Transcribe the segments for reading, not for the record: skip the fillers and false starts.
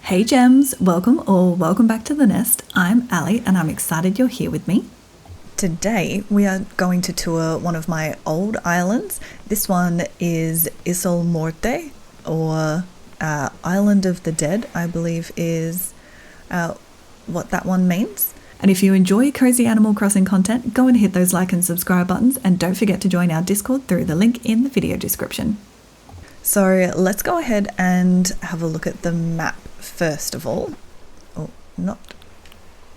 Hey gems, welcome or welcome back to the nest. I'm Ali and I'm excited you're here with me. Today we are going to tour one of my old islands. This one is IsoleMorte, or Island of the Dead, I believe is what that one means. And if you enjoy cozy Animal Crossing content, go and hit those like and subscribe buttons, and don't forget to join our Discord through the link in the video description. So let's go ahead and have a look at the map first of all. Oh, not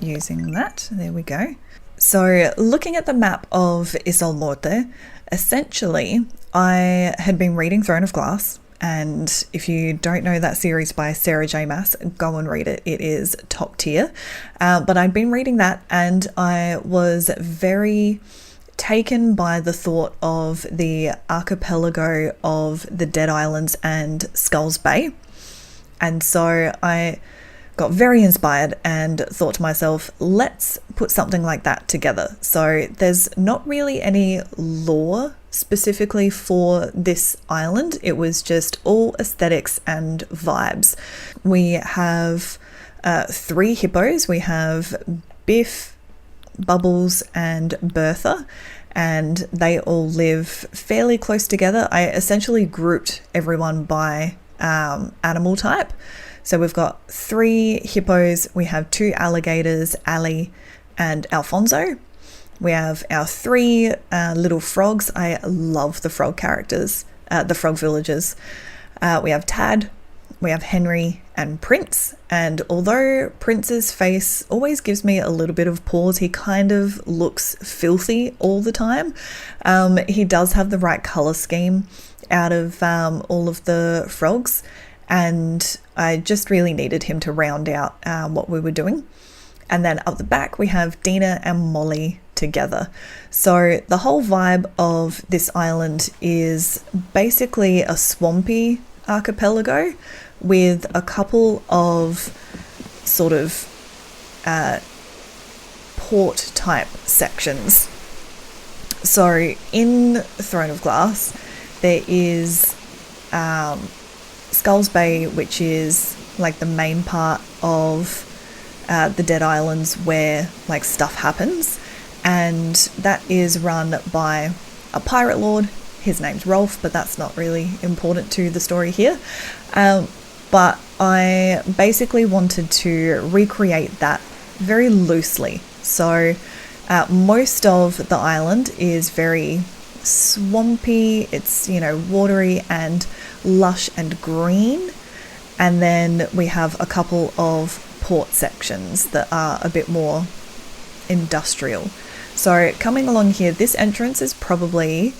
using that. There we go. So looking at the map of IsoleMorte, essentially I had been reading Throne of Glass, and if you don't know that series by Sarah J. Maas, go and read it. It is top tier. But I'd been reading that and I was very taken by the thought of the archipelago of the Dead Islands and Skulls Bay. And so I got very inspired and thought to myself, let's put something like that together. So there's not really any lore specifically for this island. It was just all aesthetics and vibes. We have 3 hippos. We have Biff, Bubbles and Bertha, and they all live fairly close together. I essentially grouped everyone by animal type. So we've got 3 hippos, we have 2 alligators, Ali and Alfonso. We have our 3 little frogs. I love the frog characters, the frog villagers. We have Tad, we have Henry and Prince. And although Prince's face always gives me a little bit of pause, he kind of looks filthy all the time. He does have the right color scheme out of all of the frogs, and I just really needed him to round out what we were doing. And then up the back we have Dina and Molly together. So the whole vibe of this island is basically a swampy archipelago with a couple of sort of port type sections. So in Throne of Glass there is Skulls Bay, which is like the main part of the Dead Islands where like stuff happens, and that is run by a pirate lord. His name's Rolf, but that's not really important to the story here. But I basically wanted to recreate that very loosely. So most of the island is very swampy, it's, you know, watery and lush and green. And then we have a couple of port sections that are a bit more industrial. So coming along here, this entrance is probably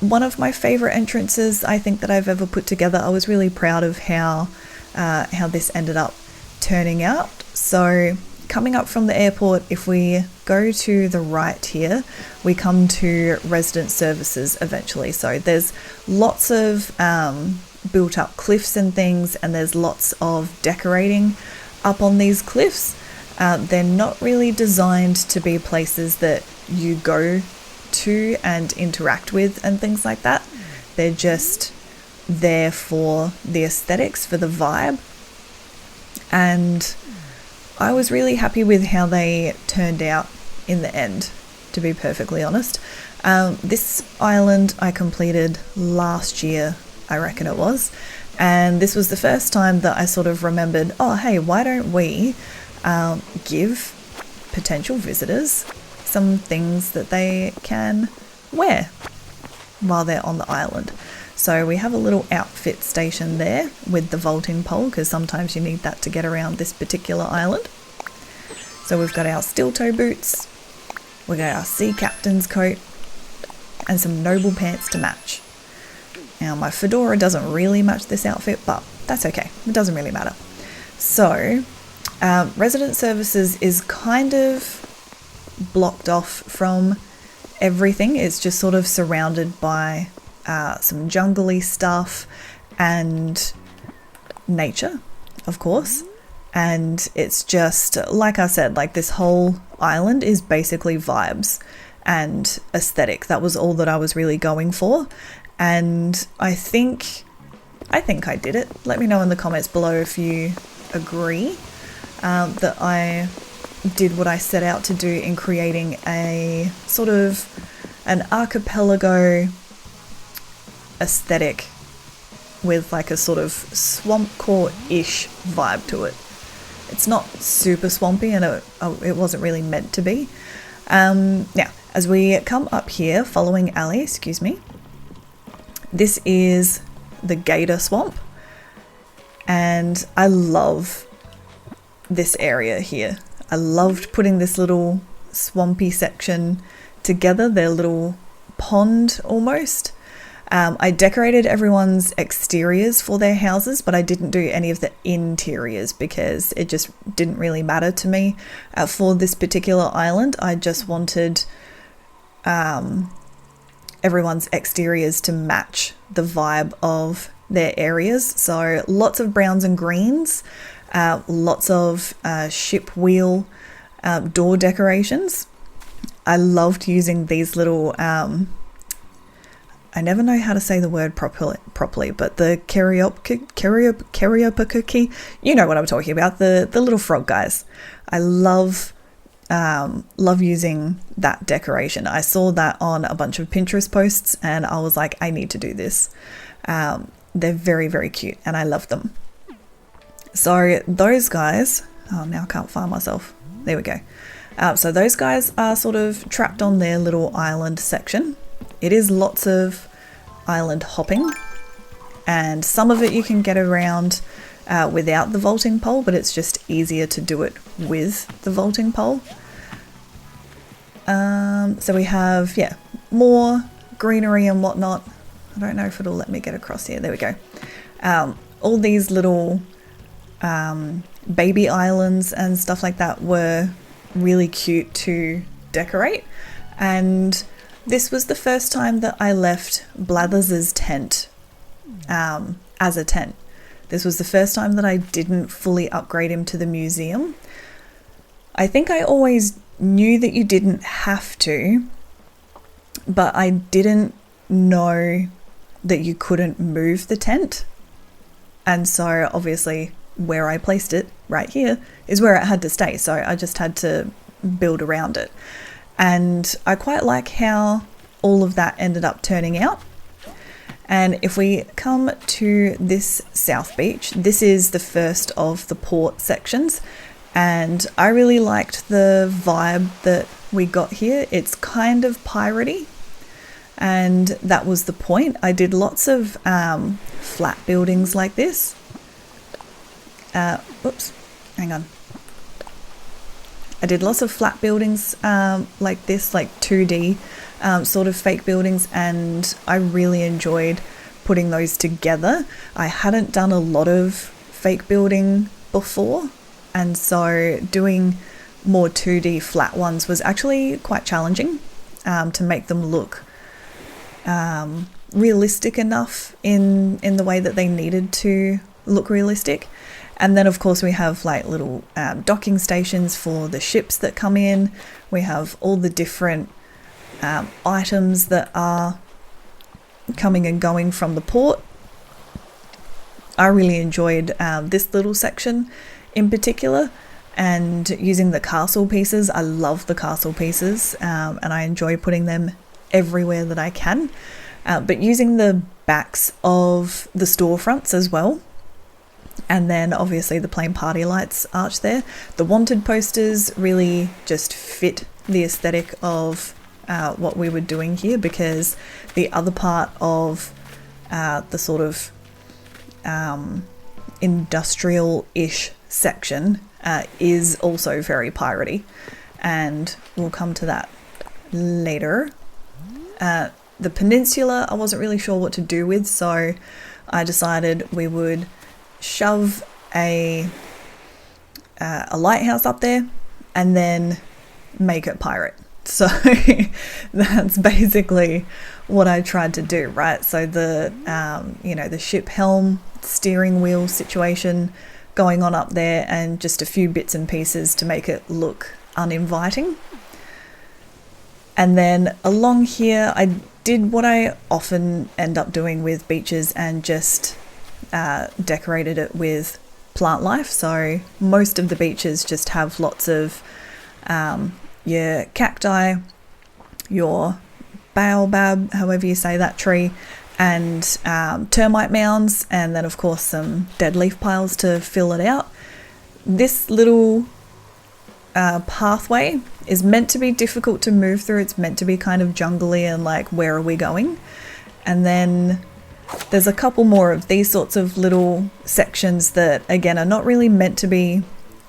one of my favorite entrances I think that I've ever put together. I was really proud of how this ended up turning out. So coming up from the airport, if we go to the right here, we come to resident services eventually. So there's lots of built up cliffs and things, and there's lots of decorating up on these cliffs. They're not really designed to be places that you go to and interact with and things like that. They're just there for the aesthetics, for the vibe. And I was really happy with how they turned out in the end, to be perfectly honest. This island I completed last year, I reckon it was, and this was the first time that I sort of remembered, oh hey, why don't we give potential visitors some things that they can wear while they're on the island. So we have a little outfit station there with the vaulting pole, because sometimes you need that to get around this particular island. So we've got our steel toe boots, we got our sea captain's coat, and some noble pants to match. Now my fedora doesn't really match this outfit, but that's okay, it doesn't really matter. So resident services is kind of blocked off from everything. It's just sort of surrounded by some jungly stuff and nature, of course. And it's just, like I said, like this whole island is basically vibes and aesthetic. That was all that I was really going for. And I think I think I did it. Let me know in the comments below if you agree that I did what I set out to do in creating a sort of an archipelago aesthetic with like a sort of Swampcore-ish vibe to it. It's not super swampy, and it wasn't really meant to be. Now, as we come up here, following Ali, excuse me, this is the Gator Swamp, and I love this area here. I loved putting this little swampy section together, their little pond almost. I decorated everyone's exteriors for their houses, but I didn't do any of the interiors because it just didn't really matter to me. For this particular island, I just wanted everyone's exteriors to match the vibe of their areas. So lots of browns and greens, lots of ship wheel door decorations. I loved using these little I never know how to say the word properly, but the karaoke cookie, you know what I'm talking about, the little frog guys. I love using that decoration. I saw that on a bunch of Pinterest posts and I was like, I need to do this. They're very, very cute and I love them. So those guys, oh, now I can't find myself. There we go. So those guys are sort of trapped on their little island section. It is lots of island hopping, and some of it you can get around without the vaulting pole, but it's just easier to do it with the vaulting pole. So we have, yeah, more greenery and whatnot. I don't know if it'll let me get across here. There we go. All these little baby islands and stuff like that were really cute to decorate, and this was the first time that I left Blathers's tent as a tent. This was the first time that I didn't fully upgrade him to the museum. I think I always knew that you didn't have to, but I didn't know that you couldn't move the tent. And so obviously where I placed it, right here, is where it had to stay. So I just had to build around it. And I quite like how all of that ended up turning out. And if we come to this South Beach, this is the first of the port sections. And I really liked the vibe that we got here. It's kind of piratey, and that was the point. I did lots of flat buildings like this. Oops, hang on. I did lots of flat buildings like this, like 2D sort of fake buildings, and I really enjoyed putting those together. I hadn't done a lot of fake building before, and so doing more 2D flat ones was actually quite challenging to make them look realistic enough in the way that they needed to look realistic. And then of course we have like little docking stations for the ships that come in. We have all the different items that are coming and going from the port. I really enjoyed this little section in particular, and using the castle pieces. I love the castle pieces, and I enjoy putting them everywhere that I can. But using the backs of the storefronts as well. And then obviously the plain party lights arch there. The wanted posters really just fit the aesthetic of what we were doing here, because the other part of the sort of industrial-ish section is also very piratey, and we'll come to that later. The peninsula I wasn't really sure what to do with, so I decided we would shove a lighthouse up there and then make it pirate. So that's basically what I tried to do, right? So the the ship helm steering wheel situation going on up there, and just a few bits and pieces to make it look uninviting. And then along here I did what I often end up doing with beaches, and just decorated it with plant life. So most of the beaches just have lots of your cacti, your baobab, however you say that tree, and termite mounds, and then of course some dead leaf piles to fill it out. This little pathway is meant to be difficult to move through. It's meant to be kind of jungly and like, where are we going? And then there's a couple more of these sorts of little sections that again are not really meant to be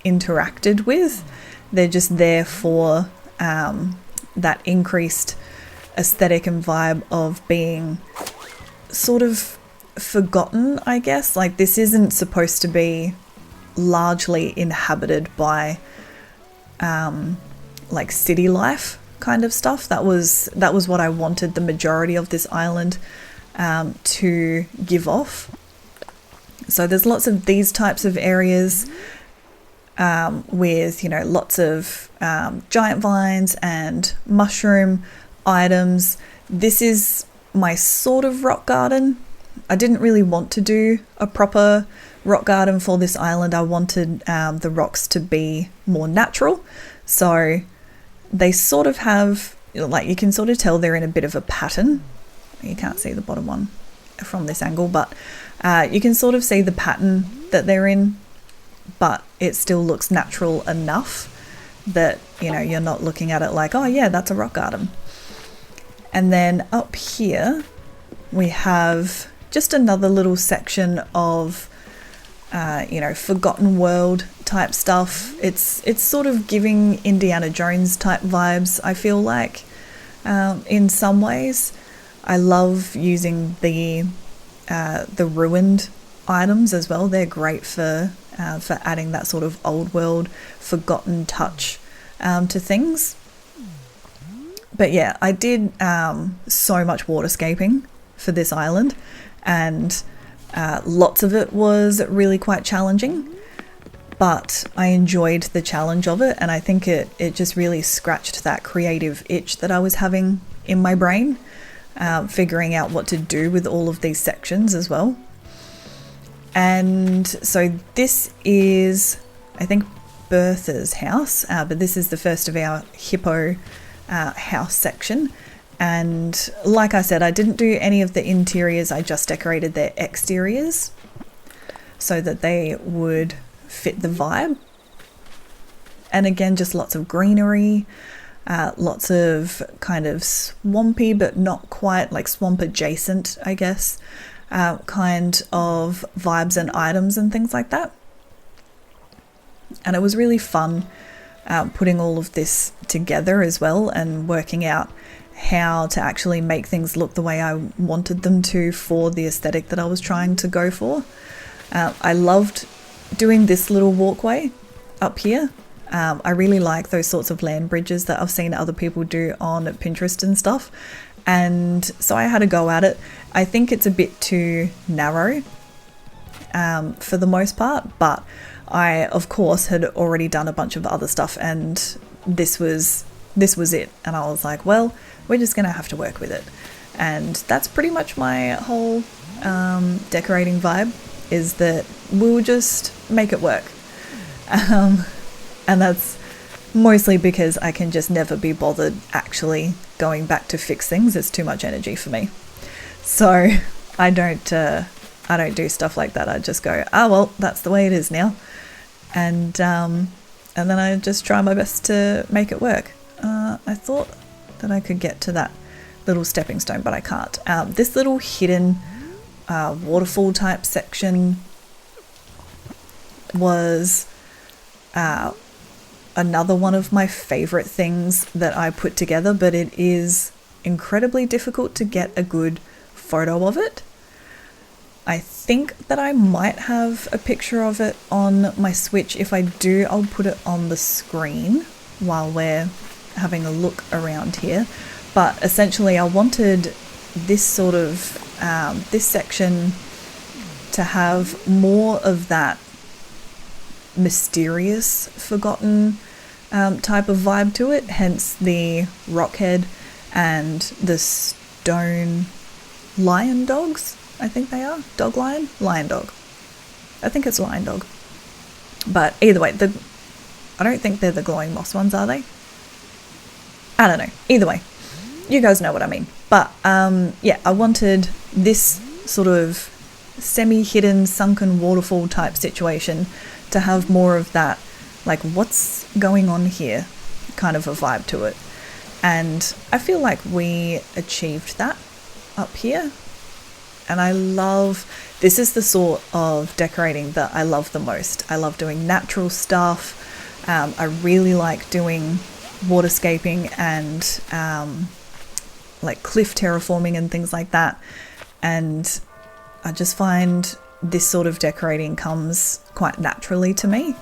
interacted with. They're just there for that increased aesthetic and vibe of being sort of forgotten, I guess. Like, this isn't supposed to be largely inhabited by like city life kind of stuff. That was what I wanted the majority of this island to give off. So there's lots of these types of areas with, you know, lots of giant vines and mushroom items. This is my sort of rock garden. I didn't really want to do a proper rock garden for this island. I wanted the rocks to be more natural. So they sort of have, like, you can sort of tell they're in a bit of a pattern. You can't see the bottom one from this angle, but you can sort of see the pattern that they're in, but it still looks natural enough that, you know, you're not looking at it like, oh yeah, that's a rock garden. And then up here we have just another little section of you know, Forgotten World type stuff. It's sort of giving Indiana Jones type vibes, I feel like, in some ways. I love using the ruined items as well. They're great for adding that sort of old world forgotten touch to things. But yeah, I did so much waterscaping for this island, and lots of it was really quite challenging, but I enjoyed the challenge of it, and I think it just really scratched that creative itch that I was having in my brain, figuring out what to do with all of these sections as well. And so this is, I think, Bertha's house, but this is the first of our hippo house section. And like I said, I didn't do any of the interiors, I just decorated their exteriors so that they would fit the vibe. And again, just lots of greenery, lots of kind of swampy, but not quite, like swamp adjacent, I guess, kind of vibes and items and things like that. And it was really fun putting all of this together as well, and working out how to actually make things look the way I wanted them to for the aesthetic that I was trying to go for. I loved doing this little walkway up here. I really like those sorts of land bridges that I've seen other people do on Pinterest and stuff. And so I had a go at it. I think it's a bit too narrow for the most part, but I, of course, had already done a bunch of other stuff, and this was it. And I was like, well, we're just going to have to work with it. And that's pretty much my whole decorating vibe, is that we'll just make it work. And that's mostly because I can just never be bothered actually going back to fix things. It's too much energy for me. So I don't do stuff like that. I just go, well, that's the way it is now. And then I just try my best to make it work. I thought that I could get to that little stepping stone, but I can't. This little hidden waterfall type section was another one of my favorite things that I put together, but it is incredibly difficult to get a good photo of it. I think that I might have a picture of it on my Switch. If I do, I'll put it on the screen while we're having a look around here. But essentially I wanted this sort of this section to have more of that mysterious, forgotten type of vibe to it, hence the rock head and the stone lion dogs, I think they are. Dog lion? Lion dog. I think it's lion dog. But either way, I don't think they're the glowing moss ones, are they? I don't know. Either way, you guys know what I mean. But yeah, I wanted this sort of semi-hidden sunken waterfall type situation to have more of that, like, what's going on here kind of a vibe to it. And I feel like we achieved that up here. And I love, this is the sort of decorating that I love the most. I love doing natural stuff. I really like doing waterscaping and like cliff terraforming and things like that. And I just find this sort of decorating comes quite naturally to me.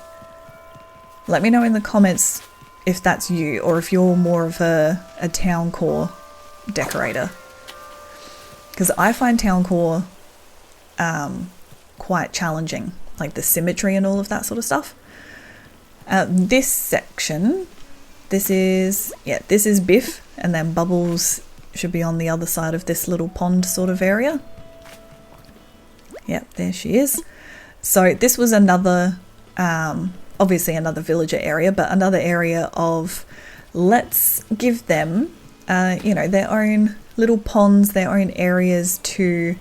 Let me know in the comments if that's you, or if you're more of a town core decorator. Because I find town core quite challenging, like the symmetry and all of that sort of stuff. This section, this is Biff, and then Bubbles should be on the other side of this little pond sort of area. Yep, there she is. So this was another, obviously another villager area, but another area of, let's give them, you know, their own little ponds, their own areas to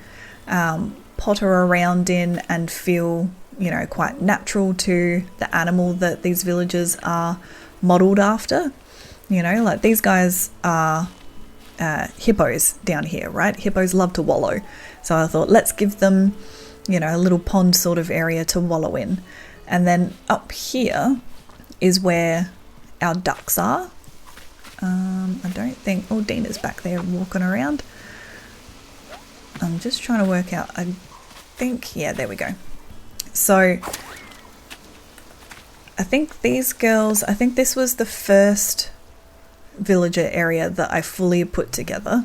potter around in and feel, you know, quite natural to the animal that these villagers are modelled after. You know, like these guys are hippos down here, right? Hippos love to wallow. So I thought, let's give them, you know, a little pond sort of area to wallow in. And then up here is where our ducks are. I don't think, oh, Dina's back there walking around. I'm just trying to work out, I think, yeah, there we go. So I think these girls, I think this was the first villager area that I fully put together.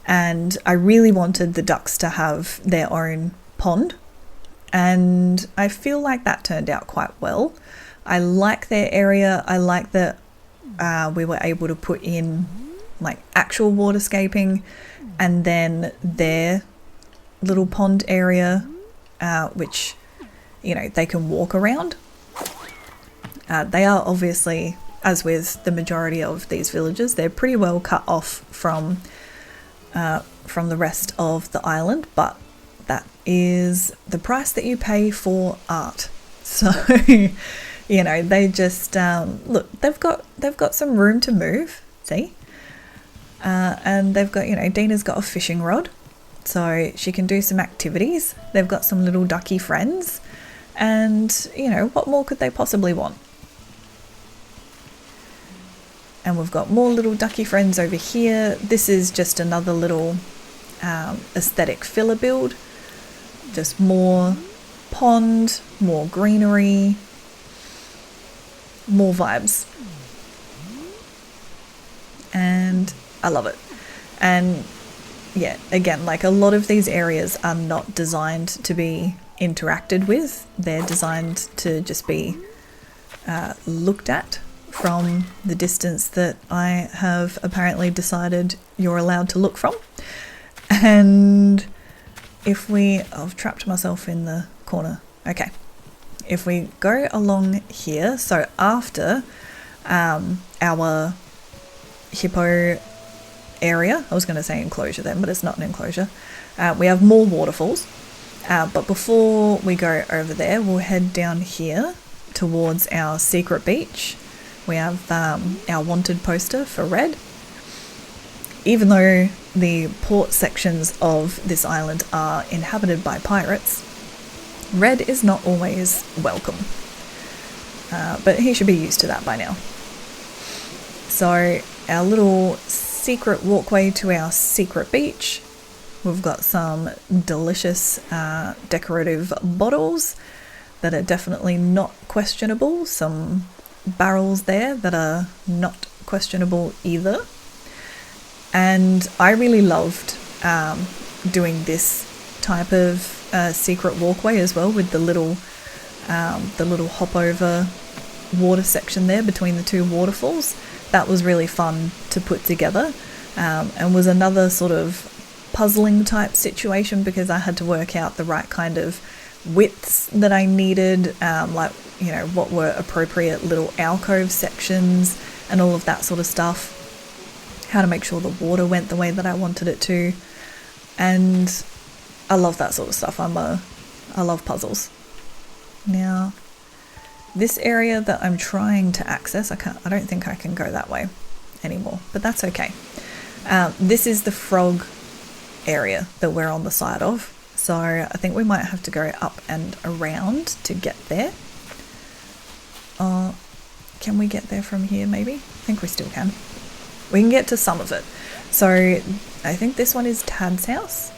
And I really wanted the ducks to have their own pond. And I feel like that turned out quite well. I like their area. I like that we were able to put in like actual waterscaping, and then their little pond area, which, you know, they can walk around. They are obviously, as with the majority of these villages, they're pretty well cut off from the rest of the island, but that is the price that you pay for art. So, you know, they just look, they've got some room to move, see, and they've got, you know, Dina's got a fishing rod, so she can do some activities. They've got some little ducky friends, and, you know, what more could they possibly want? And we've got more little ducky friends over here. This is just another little aesthetic filler build. Just more pond, more greenery, more vibes. And I love it. And yeah, again, like a lot of these areas are not designed to be interacted with. They're designed to just be looked at from the distance that I have apparently decided you're allowed to look from. And if we, I've trapped myself in the corner. Okay. If we go along here, so after our hippo area, I was going to say enclosure then, but it's not an enclosure, we have more waterfalls. But before we go over there, we'll head down here towards our secret beach. We have our wanted poster for Red. Even though the port sections of this island are inhabited by pirates, Red is not always welcome. But he should be used to that by now. So our little secret walkway to our secret beach. We've got some delicious decorative bottles that are definitely not questionable. Some barrels there that are not questionable either. And I really loved doing this type of secret walkway as well, with the little hop over water section there between the two waterfalls. That was really fun to put together, and was another sort of puzzling type situation because I had to work out the right kind of widths that I needed, like, you know, what were appropriate little alcove sections and all of that sort of stuff, how to make sure the water went the way that I wanted it to. And I love that sort of stuff. I love puzzles. Now, this area that I'm trying to access, I don't think I can go that way anymore, but that's okay. This is the frog area that we're on the side of, so I think we might have to go up and around to get there. Can we get there from here maybe? I think we still can. We can get to some of it. So I think this one is Tad's house.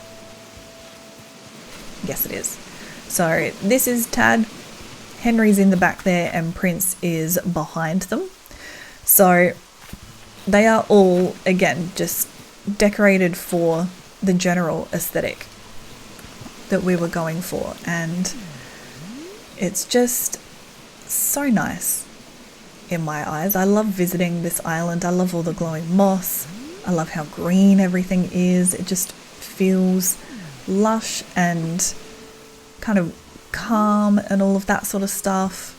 Yes, it is. So this is Tad, Henry's in the back there, and Prince is behind them. So they are all, again, just decorated for the general aesthetic that we were going for, and it's just so nice in my eyes. I love visiting this island. I love all the glowing moss. I love how green everything is. It just feels lush and kind of calm and all of that sort of stuff.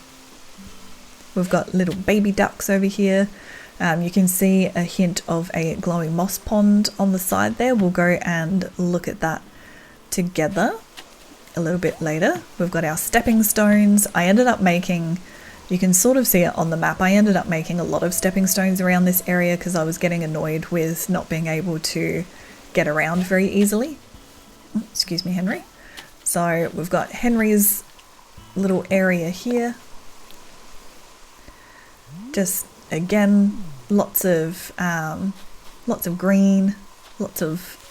We've got little baby ducks over here. You can see a hint of a glowing moss pond on the side there. We'll go and look at that together a little bit later. We've got our stepping stones. I ended up making, you can sort of see it on the map, I ended up making a lot of stepping stones around this area because I was getting annoyed with not being able to get around very easily. Excuse me, Henry. So we've got Henry's little area here. Just, again, lots of green, lots of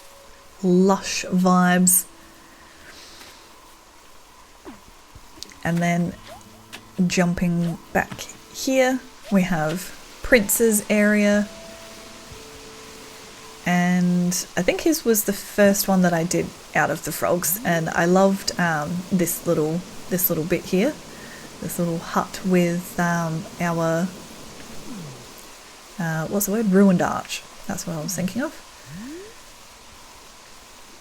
lush vibes. And then jumping back here, we have Prince's area. And I think his was the first one that I did out of the frogs, and I loved this little bit here, this little hut with our what's the word? Ruined arch. That's what I was thinking of.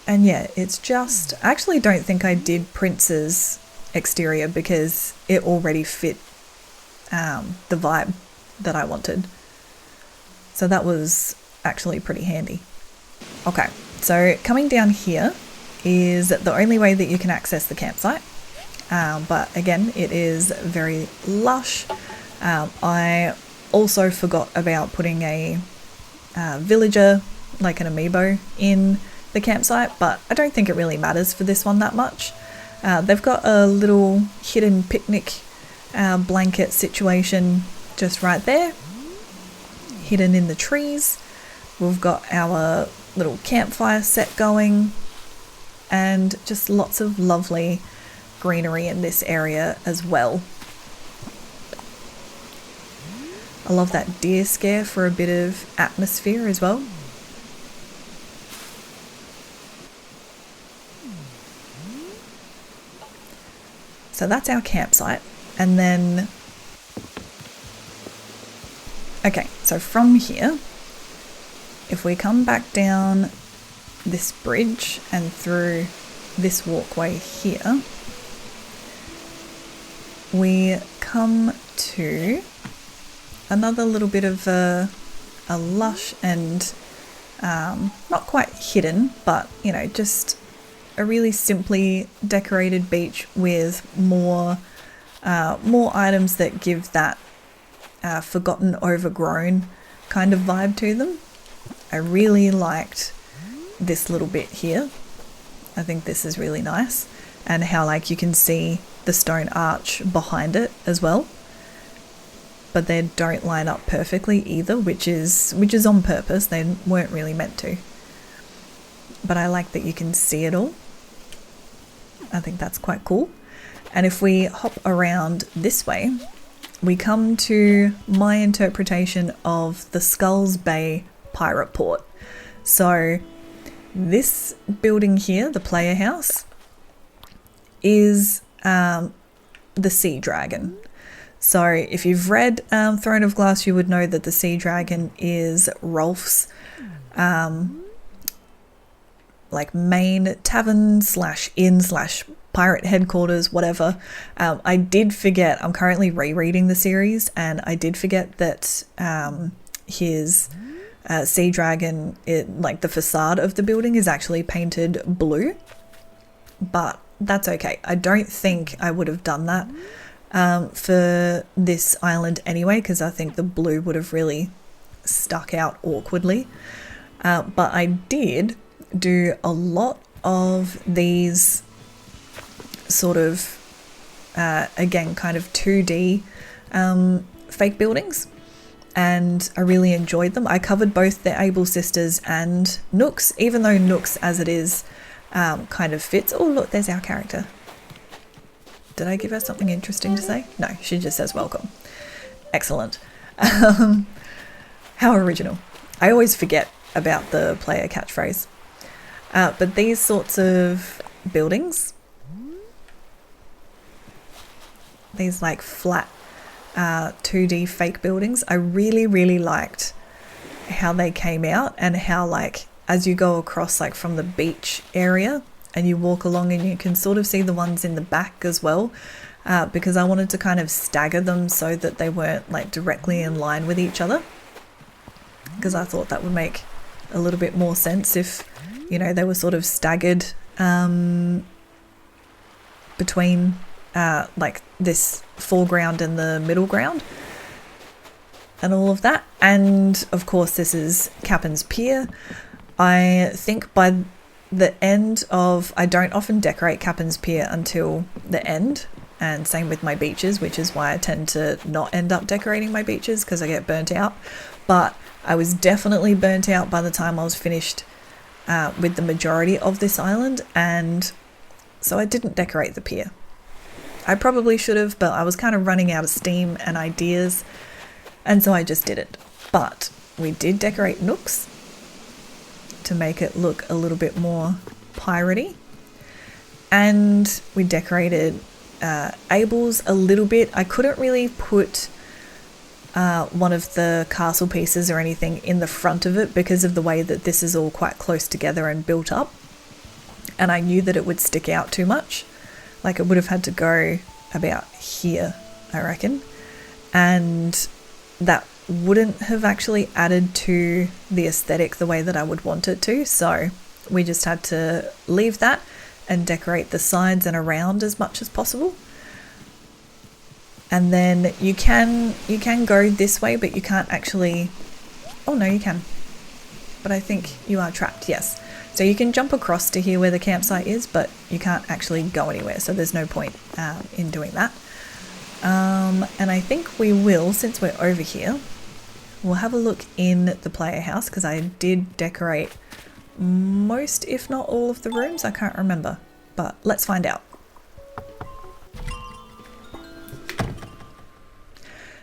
And yeah, it's just, I actually don't think I did Prince's exterior because it already fit the vibe that I wanted. So that was actually pretty handy. Okay, so coming down here is the only way that you can access the campsite. But again, it is very lush. I also forgot about putting a villager, like an amiibo, in the campsite, but I don't think it really matters for this one that much. They've got a little hidden picnic blanket situation just right there, hidden in the trees. We've got our little campfire set going, and just lots of lovely greenery in this area as well. I love that deer scare for a bit of atmosphere as well. So that's our campsite. And then, okay, so from here, if we come back down this bridge and through this walkway here, we come to another little bit of a lush and not quite hidden, but, you know, just a really simply decorated beach with more items that give that forgotten, overgrown kind of vibe to them. I really liked this little bit here. I think this is really nice, and how, like, you can see the stone arch behind it as well, but they don't line up perfectly either, which is on purpose. They weren't really meant to, but I like that you can see it all. I think that's quite cool. And if we hop around this way, we come to my interpretation of the Skulls Bay Pirate Port. So this building here, the player house, is the sea dragon. So if you've read Throne of Glass, you would know that the sea dragon is Rolf's like main tavern slash inn slash pirate headquarters, whatever. I did forget, I'm currently rereading the series, and I did forget that his sea dragon, like the facade of the building is actually painted blue, but that's okay. I don't think I would have done that for this island anyway, because I think the blue would have really stuck out awkwardly. But I did do a lot of these sort of, again, kind of 2D fake buildings, and I really enjoyed them. I covered both the Able Sisters and Nooks, even though Nooks as it is kind of fits. Oh, look, there's our character. Did I give her something interesting to say? No, she just says welcome. Excellent. How original. I always forget about the player catchphrase. But these sorts of buildings, these like flat 2D fake buildings, I really, really liked how they came out, and how like as you go across like from the beach area and you walk along, and you can sort of see the ones in the back as well, because I wanted to kind of stagger them so that they weren't like directly in line with each other, because I thought that would make a little bit more sense if, you know, they were sort of staggered between like this foreground and the middle ground and all of that. And of course this is Captain's Pier. I think by the end of, I don't often decorate Captain's Pier until the end, and same with my beaches, which is why I tend to not end up decorating my beaches, because I get burnt out. But I was definitely burnt out by the time I was finished with the majority of this island, and so I didn't decorate the pier. I probably should have, but I was kind of running out of steam and ideas, and so I just didn't. But we did decorate Nooks to make it look a little bit more piratey, and we decorated Abel's a little bit. I couldn't really put one of the castle pieces or anything in the front of it because of the way that this is all quite close together and built up, and I knew that it would stick out too much. Like it would have had to go about here, I reckon, and that wouldn't have actually added to the aesthetic the way that I would want it to. So we just had to leave that and decorate the sides and around as much as possible. And then you can go this way, but you can't actually, oh no, you can, but I think you are trapped. Yes, so you can jump across to here where the campsite is, but you can't actually go anywhere, so there's no point in doing that. And I think we will, since we're over here, we'll have a look in the player house, because I did decorate most, if not all, of the rooms. I can't remember, but let's find out.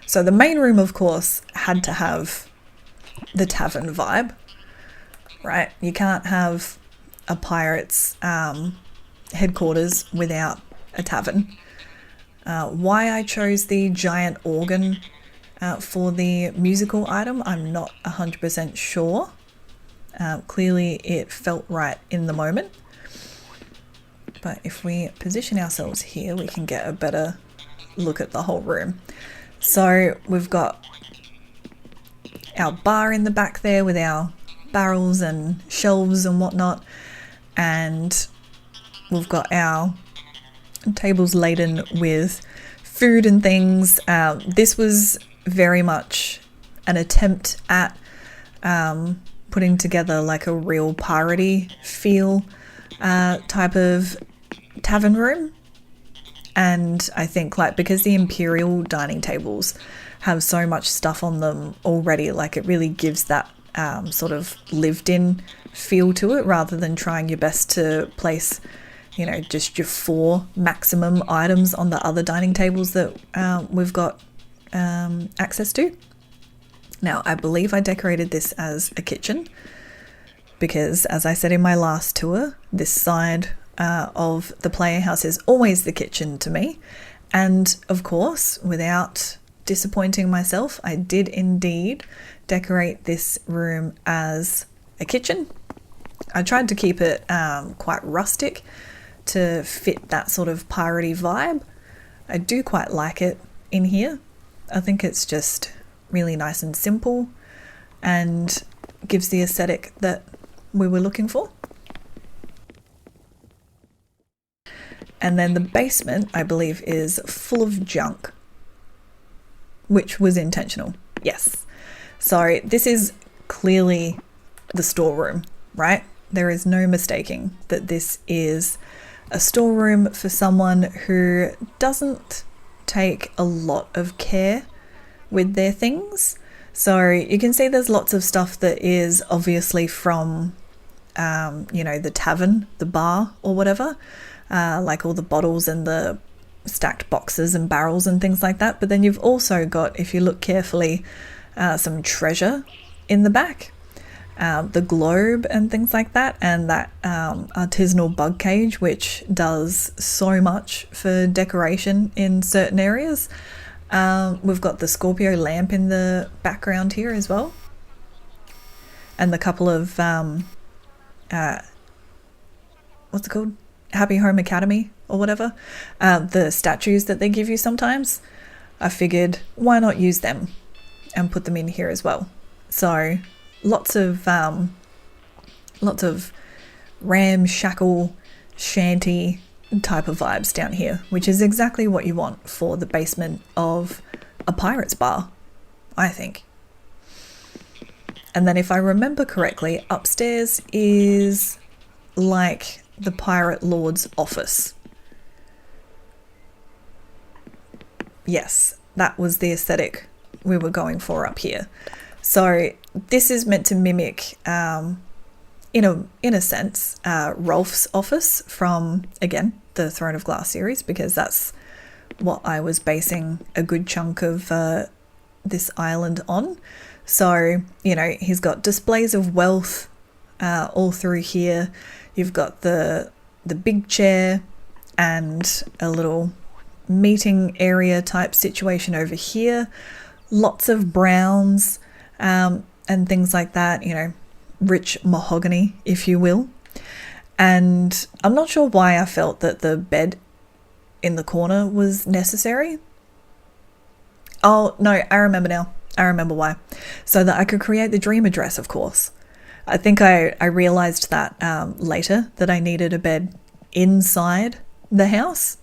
So the main room, of course, had to have the tavern vibe, right? You can't have a pirate's headquarters without a tavern. Why I chose the giant organ for the musical item, I'm not 100% sure. Clearly it felt right in the moment. But if we position ourselves here, we can get a better look at the whole room. So we've got our bar in the back there with our barrels and shelves and whatnot, and we've got our tables laden with food and things. This was very much an attempt at putting together like a real piratey feel type of tavern room. And I think like because the imperial dining tables have so much stuff on them already, like it really gives that sort of lived in feel to it, rather than trying your best to place, you know, just your 4 maximum items on the other dining tables that we've got access to. Now, I believe I decorated this as a kitchen because, as I said in my last tour, this side of the player house is always the kitchen to me. And of course, without disappointing myself, I did indeed decorate this room as a kitchen. I tried to keep it quite rustic to fit that sort of piratey vibe. I do quite like it in here. I think it's just really nice and simple and gives the aesthetic that we were looking for. And then the basement, I believe, is full of junk, which was intentional. Yes. So this is clearly the storeroom, right? There is no mistaking that this is a storeroom for someone who doesn't take a lot of care with their things. So you can see there's lots of stuff that is obviously from, the tavern, the bar or whatever, like all the bottles and the stacked boxes and barrels and things like that. But then you've also got, if you look carefully, some treasure in the back, the globe and things like that, and that artisanal bug cage, which does so much for decoration in certain areas. We've got the Scorpio lamp in the background here as well, and the couple of what's it called? Happy Home Academy or whatever, the statues that they give you sometimes. I figured why not use them and put them in here as well. So lots of ramshackle shanty type of vibes down here, which is exactly what you want for the basement of a pirate's bar, I think. And then if I remember correctly, upstairs is like the pirate lord's office. Yes, that was the aesthetic we were going for up here. So this is meant to mimic, in a sense, Rolf's office from, again, the Throne of Glass series, because that's what I was basing a good chunk of this island on. So, he's got displays of wealth all through here. You've got the big chair and a little meeting area type situation over here. Lots of browns and things like that, rich mahogany, if you will. And I'm not sure why I felt that the bed in the corner was necessary. Oh, no, I remember now. I remember why. So that I could create the dream address, of course. I think I realized that later, that I needed a bed inside the house.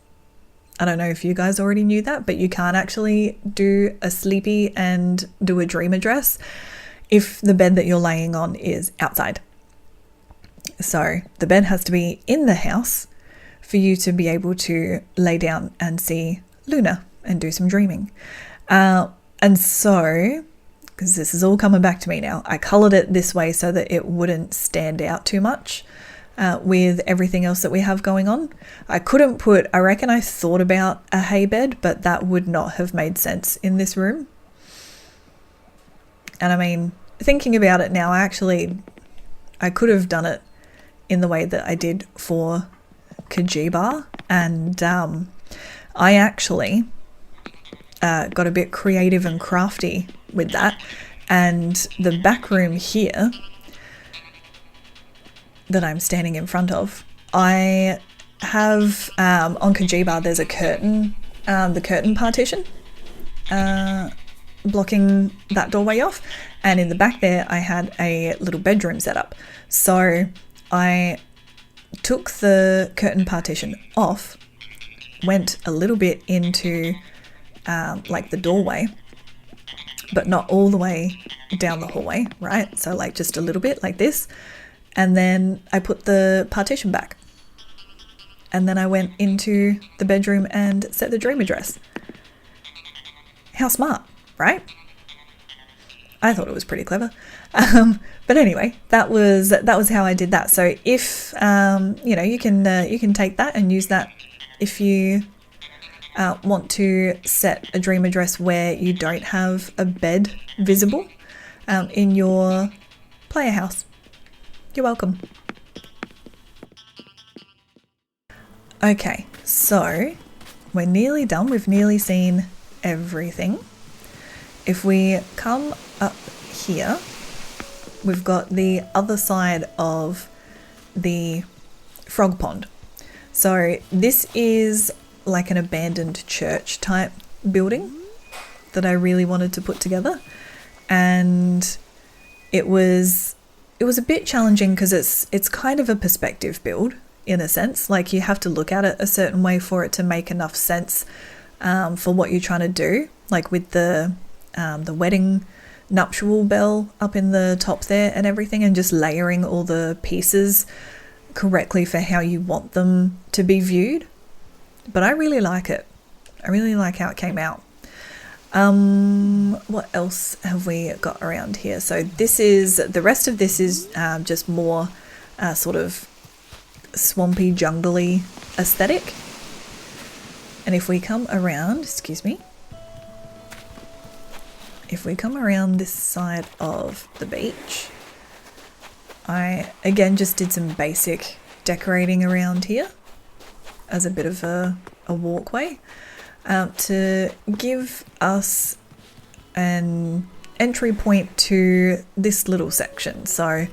I don't know if you guys already knew that, but you can't actually do a sleepy and do a dream address if the bed that you're laying on is outside. So the bed has to be in the house for you to be able to lay down and see Luna and do some dreaming. And so, because this is all coming back to me now, I coloured it this way so that it wouldn't stand out too much with everything else that we have going on. I couldn't put, I reckon I thought about a hay bed, but that would not have made sense in this room. And I mean, thinking about it now, I could have done it in the way that I did for Kajiba, and I actually got a bit creative and crafty with that. And the back room here that I'm standing in front of, I have on Kajiba there's a curtain, the curtain partition blocking that doorway off, and in the back there I had a little bedroom set up. So I took the curtain partition off, went a little bit into like the doorway, but not all the way down the hallway, right? So like just a little bit like this, and then I put the partition back, and then I went into the bedroom and set the dream address. How smart, right? I thought it was pretty clever. But anyway, that was how I did that. So if you can take that and use that if you want to set a dream address where you don't have a bed visible in your player house. You're welcome. Okay, so we're nearly done. We've nearly seen everything. If we come up here, we've got the other side of the frog pond. So this is like an abandoned church type building that I really wanted to put together, and it was a bit challenging because it's kind of a perspective build in a sense. Like, you have to look at it a certain way for it to make enough sense for what you're trying to do, like with the wedding nuptial bell up in the top there and everything, and just layering all the pieces correctly for how you want them to be viewed. But I really like it. I really like how it came out. What else have we got around here? So the rest of this is just more sort of swampy, jungly aesthetic. And if we come around, if we come around this side of the beach, I again just did some basic decorating around here as a bit of a walkway to give us an entry point to this little section. So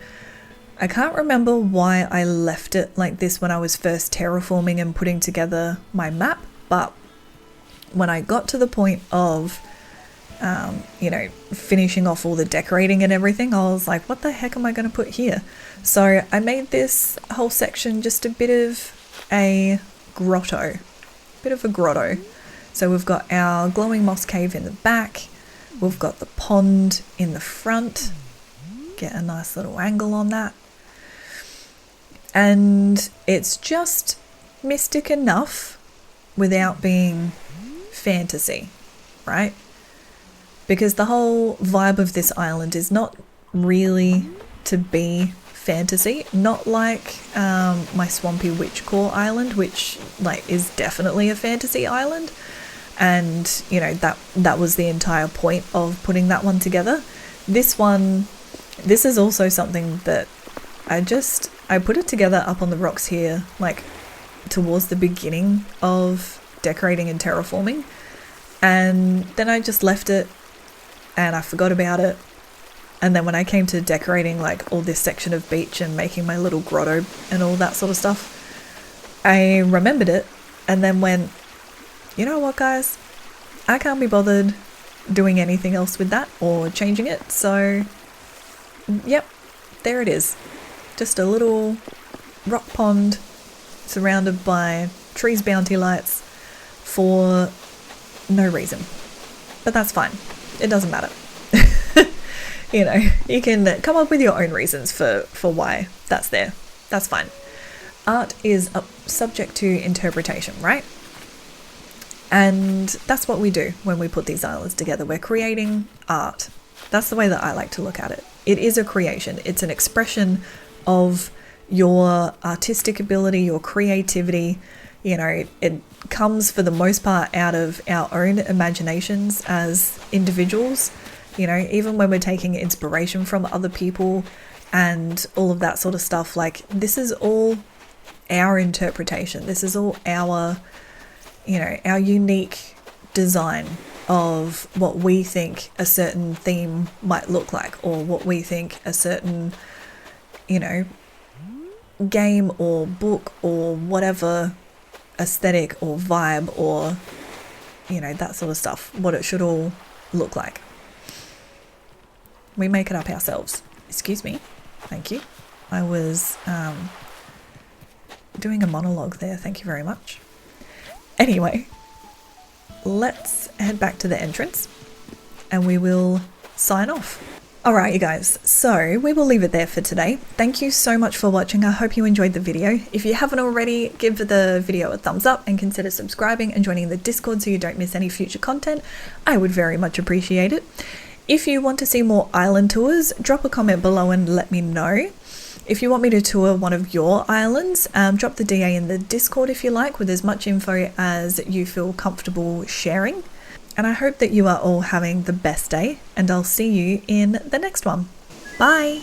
I can't remember why I left it like this when I was first terraforming and putting together my map, but when I got to the point of finishing off all the decorating and everything, I was like, what the heck am I going to put here? So I made this whole section just a bit of a grotto. So we've got our glowing moss cave in the back, we've got the pond in the front, get a nice little angle on that, and it's just mystic enough without being fantasy, right? Because the whole vibe of this island is not really to be fantasy, not like my swampy witch core island, which like is definitely a fantasy island, and that was the entire point of putting that one together. This is also something that I put it together up on the rocks here, like towards the beginning of decorating and terraforming, and then I just left it and I forgot about it. And then when I came to decorating like all this section of beach and making my little grotto and all that sort of stuff, I remembered it and then went, you know what guys, I can't be bothered doing anything else with that or changing it. So yep, there it is. Just a little rock pond surrounded by trees, bounty lights for no reason. But that's fine. It doesn't matter. You can come up with your own reasons for why that's there. That's fine. Art is subject to interpretation, right? And that's what we do when we put these islands together. We're creating art. That's the way that I like to look at it. It is a creation. It's an expression of your artistic ability, your creativity. It comes for the most part out of our own imaginations as individuals. Even when we're taking inspiration from other people and all of that sort of stuff, like this is all our interpretation. This is all our unique design of what we think a certain theme might look like, or what we think a certain, game or book or whatever aesthetic or vibe or, that sort of stuff, what it should all look like. We make it up ourselves. Excuse me. Thank you. I was doing a monologue there. Thank you very much. Anyway, let's head back to the entrance and we will sign off. Alright you guys, so we will leave it there for today. Thank you so much for watching. I hope you enjoyed the video. If you haven't already, give the video a thumbs up and consider subscribing and joining the Discord so you don't miss any future content. I would very much appreciate it. If you want to see more island tours, drop a comment below and let me know. If you want me to tour one of your islands, drop the DA in the Discord if you like, with as much info as you feel comfortable sharing. And I hope that you are all having the best day, and I'll see you in the next one. Bye!